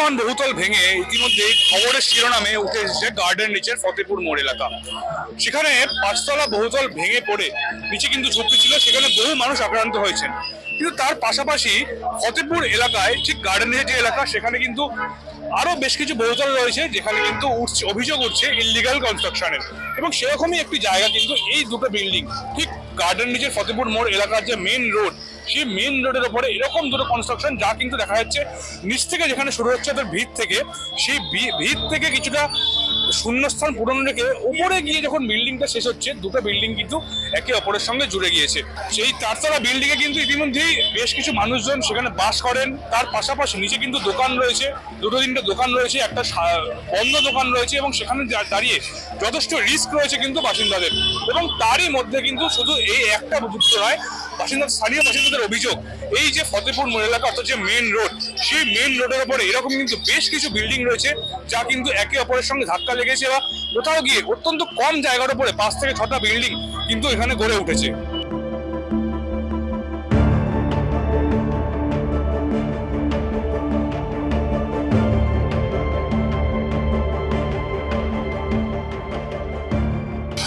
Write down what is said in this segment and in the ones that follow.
ভাসমান বহুতল ভেঙে ইতিমধ্যে খবরের শিরোনামে উঠে এসেছে গার্ডেন রিচের ফতেপুর মোড় এলাকা। সেখানে 5 তলা বহুতল ভেঙে পড়ে নিচে কিন্তু ঝুঁকি ছিল, সেখানে বহু মানুষ আক্রান্ত হয়েছেন। কিন্তু তার পাশাপাশি ফতেপুর এলাকায় ঠিক গার্ডেন রিচের যে এলাকা সেখানে কিন্তু আরো বেশ কিছু বহুতল রয়েছে, যেখানে কিন্তু অভিযোগ উঠছে ইললিগাল কনস্ট্রাকশনের। এবং সেরকমই একটি জায়গা কিন্তু এই দুটো বিল্ডিং, ঠিক গার্ডেন রিচের ফতেপুর মোড় এলাকার যে মেন রোড, সেই মেন রোডের ওপরে এরকম দুটো কনস্ট্রাকশন, যা কিন্তু দেখা যাচ্ছে নিচ থেকে যেখানে শুরু হচ্ছে তার ভিত থেকে, সেই ভিত থেকে কিছুটা শূন্যস্থান পূরণ রেখে উপরে গিয়ে যখন বিল্ডিংটা শেষ হচ্ছে, দুটো বিল্ডিং কিন্তু একে অপরের সঙ্গে জুড়ে গিয়েছে। সেই 4 তলা বিল্ডিং এ কিন্তু ইতিমধ্যেই বেশ কিছু মানুষজন সেখানে বাস করেন। তার পাশাপাশি নিচে কিন্তু দোকান রয়েছে, দুটো তিনটে দোকান রয়েছে, একটা বন্ধ দোকান রয়েছে, এবং সেখানে দাঁড়িয়ে যথেষ্ট রিস্ক রয়েছে কিন্তু বাসিন্দাদের। এবং তারই মধ্যে কিন্তু শুধু এই একটা যুক্ত নয়, স্থানীয় বাসিন্দাদের অভিযোগ এই যে ফতেপুর মোড় এলাকা অর্থাৎ যে মেন রোড, সেই মেন রোডের উপরে এরকম কিন্তু বেশ কিছু বিল্ডিং রয়েছে, যা কিন্তু একে অপরের সঙ্গে ধাক্কা লেগেছে বা কোথাও গিয়ে অত্যন্ত কম জায়গার উপরে 5 থেকে 6টা বিল্ডিং কিন্তু এখানে গড়ে উঠেছে।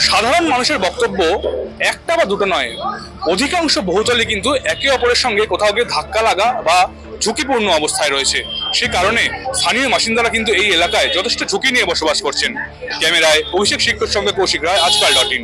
সাধারণ মানুষের বক্তব্য একটা বা দুটো নয়, অধিকাংশ বহুতলই কিন্তু একে অপরের সঙ্গে কোথাও গিয়ে ধাক্কা লাগা বা ঝুঁকিপূর্ণ অবস্থায় রয়েছে। সে কারণে স্থানীয় বাসিন্দারা কিন্তু এই এলাকায় যথেষ্ট ঝুঁকি নিয়ে বসবাস করছেন। ক্যামেরায় অভিষেক শিক্ষকের সঙ্গে কৌশিক রায়, আজকাল.in।